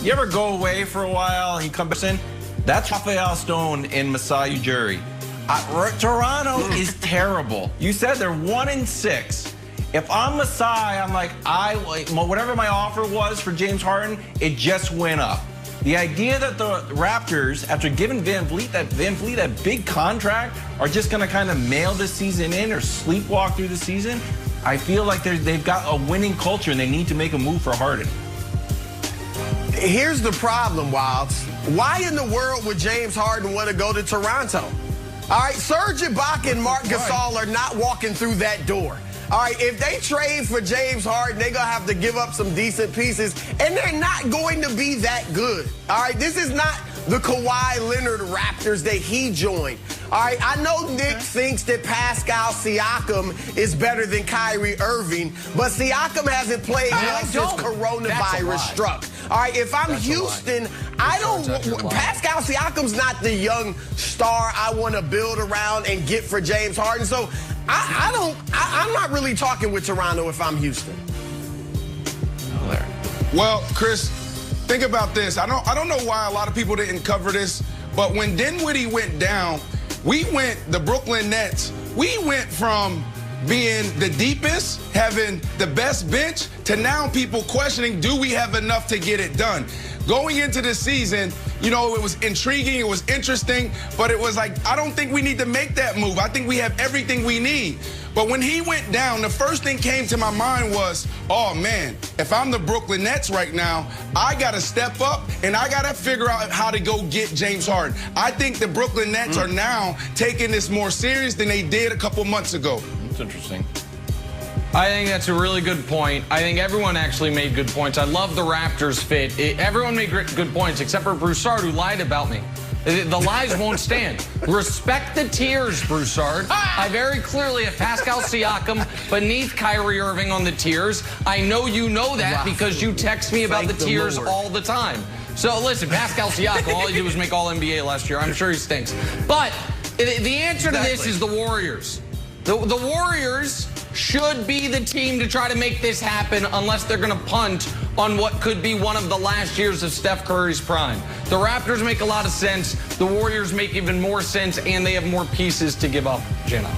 You ever go away for a while, he comes in? That's Rafael Stone in Masai Ujiri. Toronto is terrible. You said they're 1-6. If I'm Masai, I'm like, whatever my offer was for James Harden, it just went up. The idea that the Raptors, after giving Van Vliet that big contract, are just going to kind of mail this season in or sleepwalk through the season, I feel like they've got a winning culture and they need to make a move for Harden. Here's the problem, Wilds. Why in the world would James Harden want to go to Toronto? All right, Serge Ibaka and Marc Gasol are not walking through that door. All right, if they trade for James Harden, they're going to have to give up some decent pieces, and they're not going to be that good. All right, this is not the Kawhi Leonard Raptors that he joined. All right, I know Nick thinks that Pascal Siakam is better than Kyrie Irving, but Siakam hasn't played since coronavirus struck. All right, if I'm Houston, Pascal Siakam's not the young star I want to build around and get for James Harden. So I'm not really talking with Toronto if I'm Houston. Well, Chris, think about this. I don't know why a lot of people didn't cover this, but when Dinwiddie went down, the Brooklyn Nets, we went from being the deepest, having the best bench, to now people questioning, do we have enough to get it done? Going into the season, you know, it was intriguing, it was interesting, but it was like, I don't think we need to make that move. I think we have everything we need. But when he went down, the first thing came to my mind was, oh man, if I'm the Brooklyn Nets right now, I got to step up and I got to figure out how to go get James Harden. I think the Brooklyn Nets are now taking this more serious than they did a couple months ago. That's interesting. I think that's a really good point. I think everyone actually made good points. I love the Raptors fit. Everyone made good points except for Broussard, who lied about me. The lies won't stand. Respect the tiers, Broussard. I very clearly have Pascal Siakam beneath Kyrie Irving on the tiers. I know you know that because you text me about the tiers all the time. So listen, Pascal Siakam, all he did was make All-NBA last year. I'm sure he stinks. But the answer to this is the Warriors. The Warriors should be the team to try to make this happen unless they're going to punt on what could be one of the last years of Steph Curry's prime. The Raptors make a lot of sense. The Warriors make even more sense, and they have more pieces to give up, Jenna.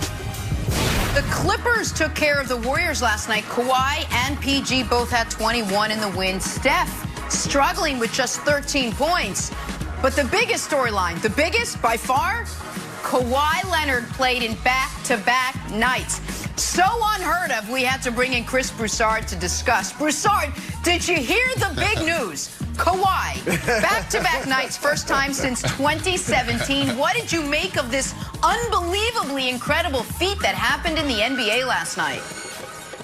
The Clippers took care of the Warriors last night. Kawhi and PG both had 21 in the win. Steph struggling with just 13 points. But the biggest storyline, the biggest by far, Kawhi Leonard played in back-to-back nights. So unheard of, we had to bring in Chris Broussard to discuss. Broussard, did you hear the big news? Kawhi, back-to-back nights, first time since 2017. What did you make of this unbelievably incredible feat that happened in the NBA last night?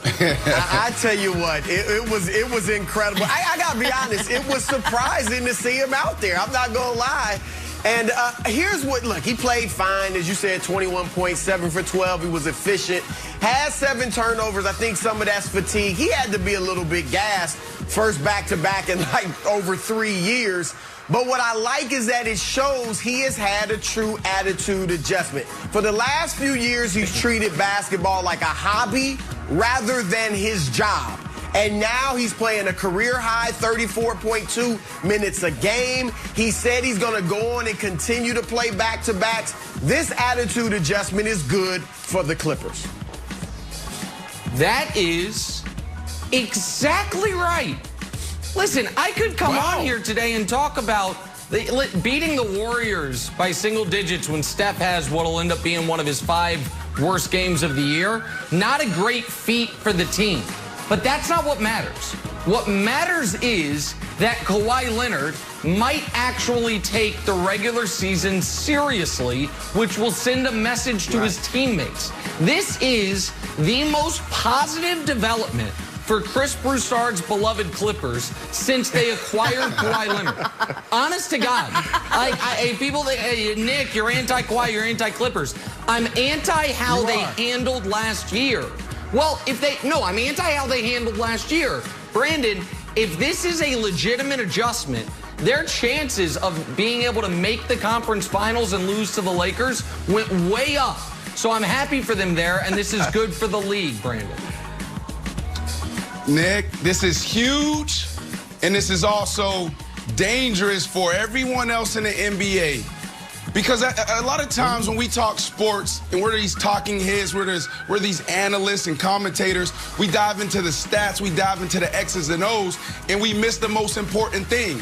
I tell you what, it was incredible. I got to be honest, it was surprising to see him out there. I'm not going to lie. And here's what, look, he played fine. As you said, 21 points, 7 for 12. He was efficient. Had 7 turnovers. I think some of that's fatigue. He had to be a little bit gassed. First back-to-back in like over 3 years. But what I like is that it shows he has had a true attitude adjustment. For the last few years, he's treated basketball like a hobby rather than his job. And now he's playing a career-high 34.2 minutes a game. He said he's going to go on and continue to play back-to-backs. This attitude adjustment is good for the Clippers. That is exactly right. Listen, I could come on here today and talk about beating the Warriors by single digits when Steph has what will end up being one of his 5 worst games of the year. Not a great feat for the team. But that's not what matters. What matters is that Kawhi Leonard might actually take the regular season seriously, which will send a message to his teammates. This is the most positive development for Chris Broussard's beloved Clippers since they acquired Kawhi Leonard. Honest to God. People think, hey, Nick, you're anti-Kawhi, you're anti-Clippers. I'm anti how they handled last year. Well, I'm anti how they handled last year. Brandon, if this is a legitimate adjustment, their chances of being able to make the conference finals and lose to the Lakers went way up. So I'm happy for them there, and this is good for the league, Brandon. Nick, this is huge, and this is also dangerous for everyone else in the NBA. Because a lot of times when we talk sports and we're these talking heads, we're these analysts and commentators, we dive into the stats, we dive into the X's and O's, and we miss the most important thing.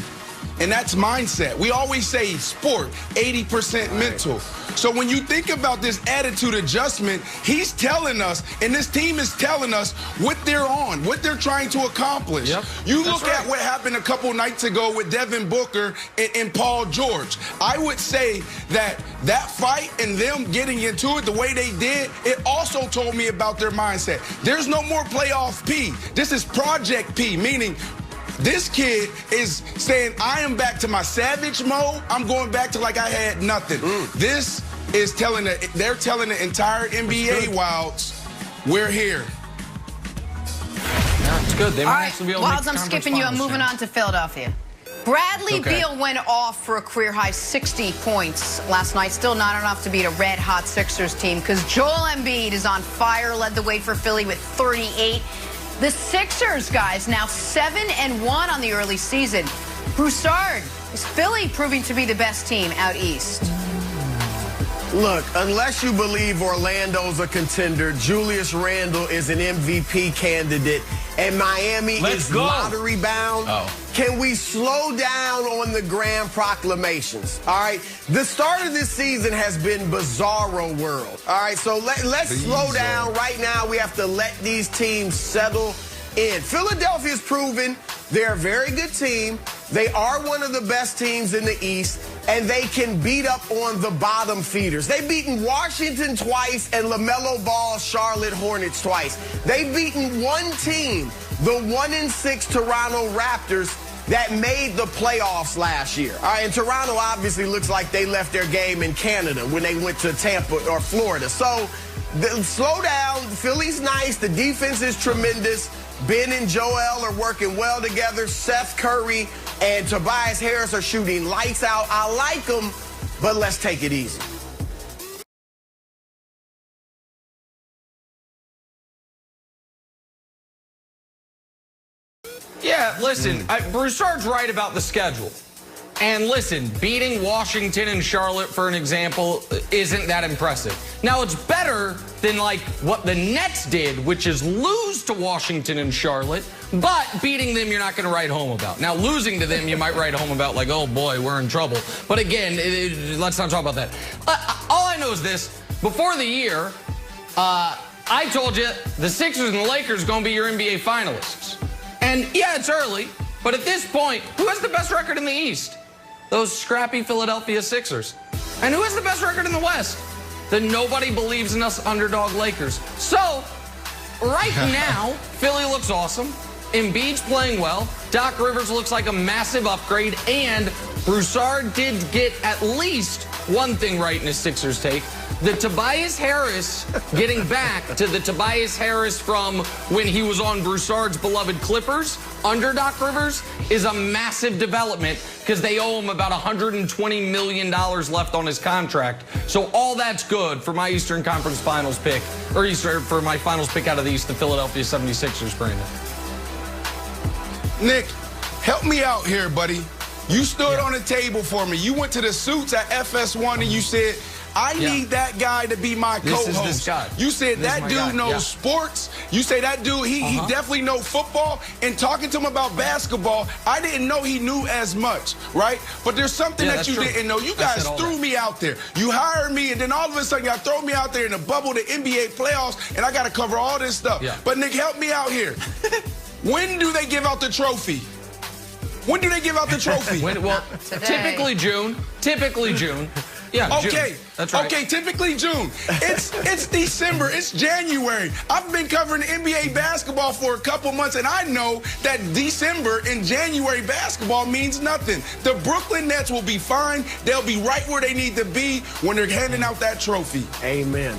And that's mindset. We always say sport, 80% mental. So when you think about this attitude adjustment, he's telling us, and this team is telling us what they're on, what they're trying to accomplish. Yep, you look at what happened a couple nights ago with Devin Booker and Paul George. I would say that fight and them getting into it the way they did, it also told me about their mindset. There's no more playoff P. This is Project P, meaning this kid is saying, I am back to my savage mode. I'm going back to like I had nothing. This is they're telling the entire NBA Wilds, we're here. Yeah, it's good. They might actually be able to make Wilds, I'm skipping you. I'm moving on to Philadelphia. Bradley Beal went off for a career-high 60 points last night. Still not enough to beat a red-hot Sixers team because Joel Embiid is on fire, led the way for Philly with 38. The Sixers, guys, now 7-1 on the early season. Broussard, is Philly proving to be the best team out east? Look, unless you believe Orlando's a contender, Julius Randle is an MVP candidate, and Miami is lottery bound. Can we slow down on the grand proclamations? All right, the start of this season has been bizarro world. All right, so let's slow down. Right now, we have to let these teams settle in. Philadelphia's proven they're a very good team. They are one of the best teams in the East, and they can beat up on the bottom feeders. They've beaten Washington twice and LaMelo Ball's Charlotte Hornets twice. They've beaten one team, the 1-6 Toronto Raptors, that made the playoffs last year. All right, and Toronto obviously looks like they left their game in Canada when they went to Tampa or Florida. So slow down. Philly's nice. The defense is tremendous. Ben and Joel are working well together. Seth Curry and Tobias Harris are shooting lights out. I like them, but let's take it easy. Yeah, listen, Broussard's right about the schedule. And listen, beating Washington and Charlotte, for an example, isn't that impressive. Now, it's better than, like, what the Nets did, which is lose to Washington and Charlotte, but beating them you're not going to write home about. Now, losing to them you might write home about, like, oh, boy, we're in trouble. But again, let's not talk about that. All I know is this. Before the year, I told you the Sixers and the Lakers are going to be your NBA finalists. And, yeah, it's early, but at this point, who has the best record in the East? Those scrappy Philadelphia Sixers. And who has the best record in the West? The nobody believes in us underdog Lakers. So, right now, Philly looks awesome. Embiid's playing well. Doc Rivers looks like a massive upgrade. And Broussard did get at least one thing right in his Sixers take. The Tobias Harris getting back to the Tobias Harris from when he was on Broussard's beloved Clippers under Doc Rivers is a massive development because they owe him about $120 million left on his contract. So all that's good for my Eastern Conference Finals pick, or for my finals pick out of the East, the Philadelphia 76ers, Brandon. Nick, help me out here, buddy. You stood on the table for me. You went to the suits at FS1 and you said, I need that guy to be my co-host. This is this guy. You said that dude knows sports. You say that dude, he definitely knows football. And talking to him about basketball, I didn't know he knew as much, right? But there's something that you didn't know. You guys threw me out there. You hired me, and then all of a sudden, y'all throw me out there in the bubble, the NBA playoffs, and I got to cover all this stuff. But, Nick, help me out here. When do they give out the trophy? When do they give out the trophy? Well, typically June. Typically June. Yeah, okay. June. That's right. Okay, typically June. It's December. It's January. I've been covering NBA basketball for a couple months, and I know that December and January basketball means nothing. The Brooklyn Nets will be fine. They'll be right where they need to be when they're handing out that trophy. Amen.